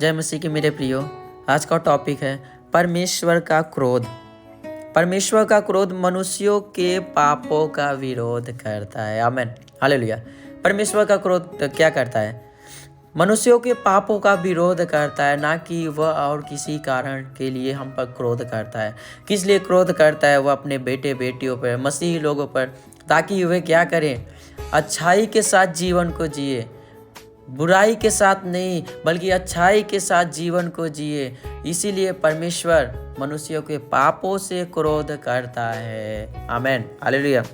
जय मसीह के मेरे प्रियो। आज का टॉपिक है परमेश्वर का क्रोध। परमेश्वर का क्रोध मनुष्यों के पापों का विरोध करता है। आमीन, हालेलुया। परमेश्वर का क्रोध क्या करता है? मनुष्यों के पापों का विरोध करता है, ना कि वह और किसी कारण के लिए हम पर क्रोध करता है। किस लिए क्रोध करता है? वह अपने बेटे बेटियों पर, मसीही लोगों पर, ताकि वे क्या करें? अच्छाई के साथ जीवन को जिए, बुराई के साथ नहीं बल्कि अच्छाई के साथ जीवन को जिए। इसीलिए परमेश्वर मनुष्यों के पापों से क्रोध करता है। आमीन, हालेलुया।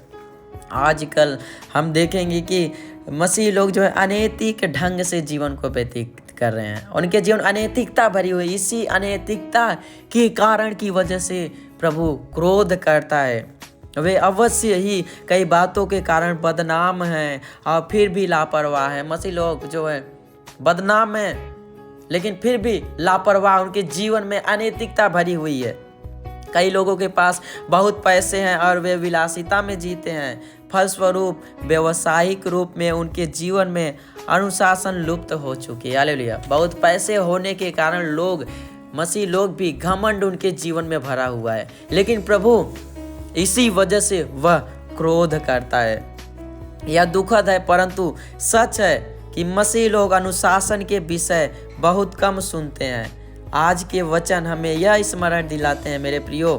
आजकल हम देखेंगे कि मसीह लोग जो है अनैतिक ढंग से जीवन को व्यतीत कर रहे हैं। उनके जीवन अनैतिकता भरी हुई। इसी अनैतिकता के कारण की वजह से प्रभु क्रोध करता है। वे अवश्य ही कई बातों के कारण बदनाम हैं और फिर भी लापरवाह हैं। मसीह लोग जो है बदनाम हैं, लेकिन फिर भी लापरवाह। उनके जीवन में अनैतिकता भरी हुई है। कई लोगों के पास बहुत पैसे हैं और वे विलासिता में जीते हैं। फलस्वरूप व्यवसायिक रूप में उनके जीवन में अनुशासन लुप्त हो चुकी है। हालेलुया। बहुत पैसे होने के कारण लोग, मसीह लोग भी, घमंड उनके जीवन में भरा हुआ है। लेकिन प्रभु इसी वजह से वह क्रोध करता है। यह दुखद है, परंतु सच है कि मसीह लोग अनुशासन के विषय बहुत कम सुनते हैं। आज के वचन हमें यह स्मरण दिलाते हैं मेरे प्रियो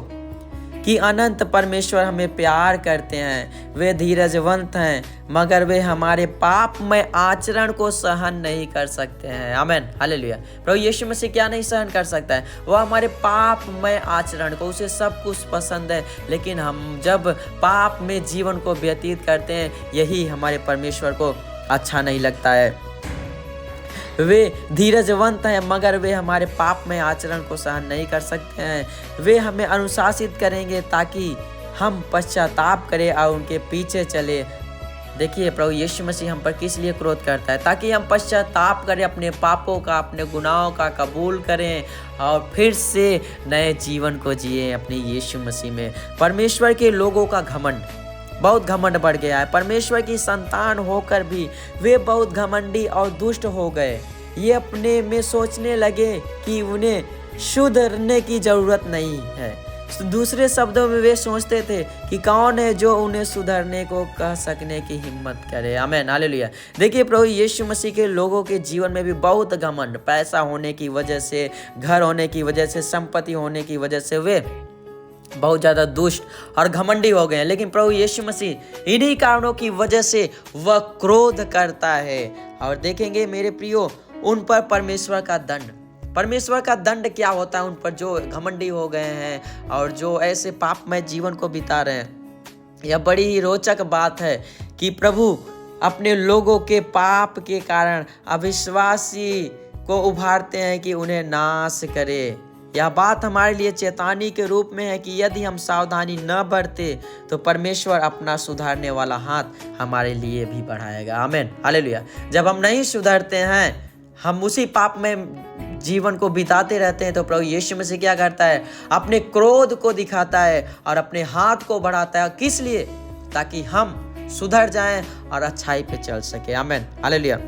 कि अनंत परमेश्वर हमें प्यार करते हैं। वे धीरजवंत हैं, मगर वे हमारे पाप में आचरण को सहन नहीं कर सकते हैं। आमीन, हालेलुया। प्रभु यीशु मसीह क्या नहीं सहन कर सकता है? वह हमारे पाप में आचरण को, उसे सब कुछ पसंद है। लेकिन हम जब पाप में जीवन को व्यतीत करते हैं, यही हमारे परमेश्वर को अच्छा नहीं लगता है। वे धीरजवंत हैं, मगर वे हमारे पाप में आचरण को सहन नहीं कर सकते हैं। वे हमें अनुशासित करेंगे ताकि हम पश्चाताप करें और उनके पीछे चले। देखिए, प्रभु यीशु मसीह हम पर किस लिए क्रोध करता है? ताकि हम पश्चाताप करें, अपने पापों का, अपने गुनाहों का कबूल करें और फिर से नए जीवन को जिए अपने यीशु मसीह में। परमेश्वर के लोगों का घमंड, बहुत घमंड बढ़ गया है। परमेश्वर की संतान होकर भी वे बहुत घमंडी और दुष्ट हो गए। ये अपने में सोचने लगे कि उन्हें सुधरने की जरूरत नहीं है। दूसरे शब्दों में वे सोचते थे कि कौन है जो उन्हें सुधरने को कह सकने की हिम्मत करे। आमीन, हालेलुया। देखिए, प्रभु यीशु मसीह के लोगों के जीवन में भी बहुत घमंड, पैसा होने की वजह से, घर होने की वजह से, संपत्ति होने की वजह से वे बहुत ज़्यादा दुष्ट और घमंडी हो गए हैं। लेकिन प्रभु यीशु मसीह इन्हीं कारणों की वजह से वह क्रोध करता है। और देखेंगे मेरे प्रियो, उन पर परमेश्वर का दंड, परमेश्वर का दंड क्या होता है उन पर जो घमंडी हो गए हैं और जो ऐसे पापमय जीवन को बिता रहे हैं। यह बड़ी ही रोचक बात है कि प्रभु अपने लोगों के पाप के कारण अविश्वासी को उभारते हैं कि उन्हें नाश करे। यह बात हमारे लिए चेतावनी के रूप में है कि यदि हम सावधानी न बरते तो परमेश्वर अपना सुधारने वाला हाथ हमारे लिए भी बढ़ाएगा। आमीन, हालेलुया। जब हम नहीं सुधरते हैं, हम उसी पाप में जीवन को बिताते रहते हैं, तो प्रभु यीशु मसीह क्या करता है? अपने क्रोध को दिखाता है और अपने हाथ को बढ़ाता है। किस लिए? ताकि हम सुधर जाएं और अच्छाई पे चल सके। आमीन, हालेलुया।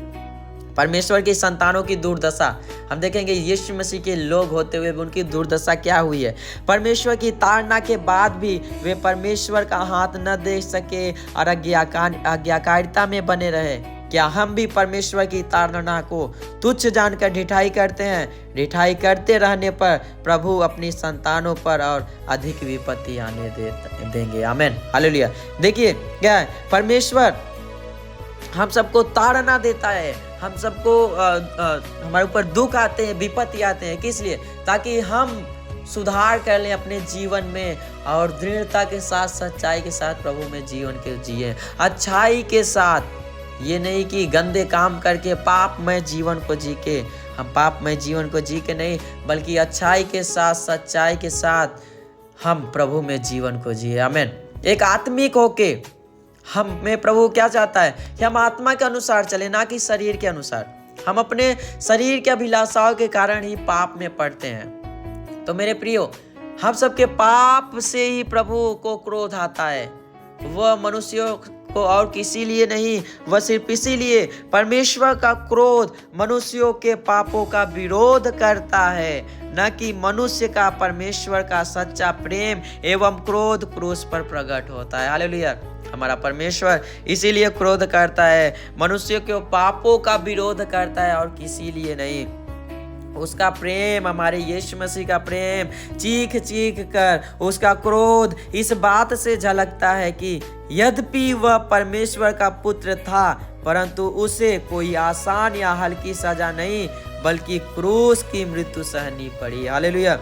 परमेश्वर की संतानों की दुर्दशा हम देखेंगे, यीशु मसीह के लोग होते हुए उनकी दुर्दशा क्या हुई है। परमेश्वर की ताड़ना के बाद भी वे परमेश्वर का हाथ न देख सके और आज्ञाकारिता में बने रहे। क्या हम भी परमेश्वर की ताड़ना को तुच्छ जानकर ढिठाई करते हैं? ढिठाई करते रहने पर प्रभु अपनी संतानों पर और अधिक विपत्ति आने देंगे। आमीन, हालेलुया। देखिए क्या है, परमेश्वर हम सबको ताड़ना देता है। हम सबको हमारे ऊपर दुख आते हैं, विपत्ति आते हैं। किस लिए? ताकि हम सुधार कर लें अपने जीवन में और दृढ़ता के साथ, सच्चाई के साथ प्रभु में जीवन के जिए, अच्छाई के साथ। ये नहीं कि गंदे काम करके पाप में जीवन को जी के, हम पाप में जीवन को जी के नहीं, बल्कि अच्छाई के साथ, सच्चाई के साथ हम प्रभु में जीवन को जिए। आमीन। एक आत्मिक होके हम में प्रभु क्या चाहता है कि हम आत्मा के अनुसार चले, ना कि शरीर के अनुसार। हम अपने शरीर के अभिलाषाओं के कारण ही पाप में पड़ते हैं। तो मेरे प्रियो, हम सबके पाप से ही प्रभु को क्रोध आता है। वह मनुष्यों को और किसी लिए नहीं, वह सिर्फ इसीलिए परमेश्वर का क्रोध मनुष्यों के पापों का विरोध करता है, न कि मनुष्य का परमेश्वर का सच्चा प्रेम एवं क्रोध क्रूस पर प्रकट होता है। हालेलुया। हमारा परमेश्वर इसीलिए क्रोध करता है, मनुष्य के पापों का विरोध करता है और किसी लिए नहीं। उसका प्रेम, हमारे यीशु मसीह का प्रेम चीख चीख कर उसका क्रोध इस बात से झलकता है कि यद्यपि वह परमेश्वर का पुत्र था, परंतु उसे कोई आसान या हल्की सजा नहीं बल्कि क्रूस की मृत्यु सहनी पड़ी। हालेलुया।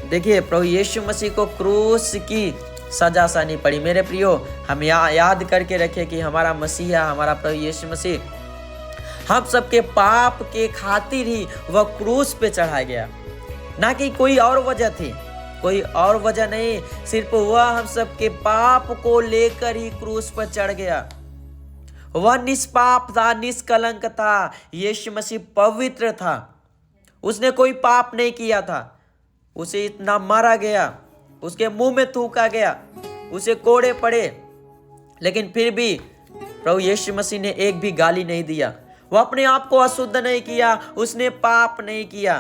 देखिए, प्रभु यीशु मसीह को क्रूस की सजा सहनी पड़ी। मेरे प्रियो, हम याद करके रखें कि हमारा मसीहा, हमारा प्रभु यीशु मसीह हम सबके पाप के खातिर ही वह क्रूस पे चढ़ाया गया, ना कि कोई और वजह थी, कोई और वजह नहीं, सिर्फ वह हम सबके पाप को लेकर ही क्रूस पर चढ़ गया। वह निष्पाप था, निष्कलंक था। यीशु मसीह पवित्र था, उसने कोई पाप नहीं किया था। उसे इतना मारा गया, उसके मुंह में थूका गया, उसे कोड़े पड़े, लेकिन फिर भी प्रभु यीशु मसीह ने एक भी गाली नहीं दिया। वह अपने आप को अशुद्ध नहीं किया, उसने पाप नहीं किया।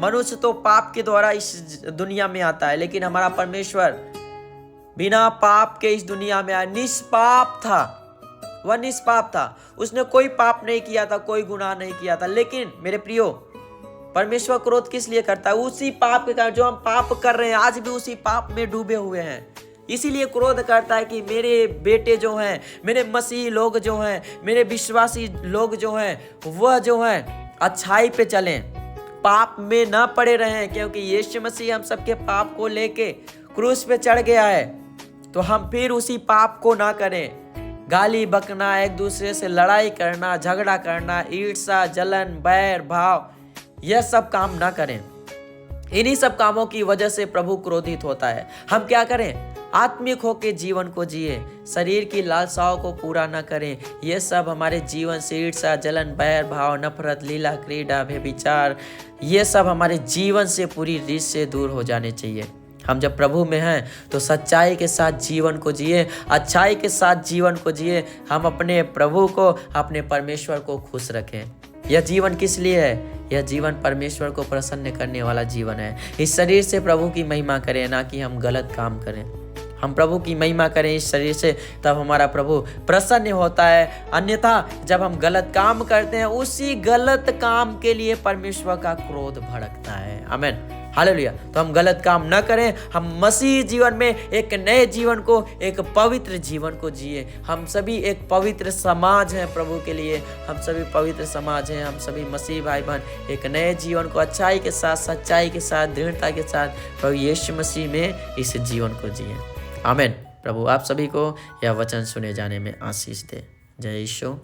मनुष्य तो पाप के द्वारा इस दुनिया में आता है, लेकिन हमारा परमेश्वर बिना पाप के इस दुनिया में आया, निष्पाप था। वह निष्पाप था, उसने कोई पाप नहीं किया था, कोई गुनाह नहीं किया था। लेकिन मेरे प्रियो, परमेश्वर क्रोध किस लिए करता है? उसी पाप के कारण जो हम पाप कर रहे हैं, आज भी उसी पाप में डूबे हुए हैं। इसीलिए क्रोध करता है कि मेरे बेटे जो हैं, मेरे मसीही लोग जो हैं, मेरे विश्वासी लोग जो हैं, वह जो हैं अच्छाई पे चलें, पाप में न पड़े रहें, क्योंकि यीशु मसीह हम सबके पाप को लेके क्रूस पे चढ़ गया है। तो हम फिर उसी पाप को ना करें। गाली बकना, एक दूसरे से लड़ाई करना, झगड़ा करना, ईर्ष्या, जलन, बैर भाव, यह सब काम ना करें। इन्हीं सब कामों की वजह से प्रभु क्रोधित होता है। हम क्या करें? आत्मिक होकर जीवन को जिए, शरीर की लालसाओं को पूरा न करें। ये सब हमारे जीवन से ईर्ष्या, जलन, बैर भाव, नफरत, लीला, क्रीड़ा, व्यभिचार, ये सब हमारे जीवन से पूरी रीत से दूर हो जाने चाहिए। हम जब प्रभु में हैं तो सच्चाई के साथ जीवन को जिए, अच्छाई के साथ जीवन को जिए। हम अपने प्रभु को, अपने परमेश्वर को खुश रखें। यह जीवन किस लिए है? यह जीवन परमेश्वर को प्रसन्न करने वाला जीवन है। इस शरीर से प्रभु की महिमा करें, ना कि हम गलत काम करें। हम प्रभु की महिमा करें इस शरीर से, तब हमारा प्रभु प्रसन्न होता है। अन्यथा जब हम गलत काम करते हैं, उसी गलत काम के लिए परमेश्वर का क्रोध भड़कता है। आमीन, हालेलुया। तो हम गलत काम न करें, हम मसीह जीवन में एक नए जीवन को, एक पवित्र जीवन को जिए। हम सभी एक पवित्र समाज हैं प्रभु के लिए, हम सभी पवित्र समाज हैं। हम सभी मसीह भाई बहन एक नए जीवन को अच्छाई के साथ, सच्चाई के साथ, दृढ़ता के साथ प्रभु यीशु मसीह में इस जीवन को जिए। आमीन। प्रभु आप सभी को यह वचन सुने जाने में आशीष दे। जय यीशु।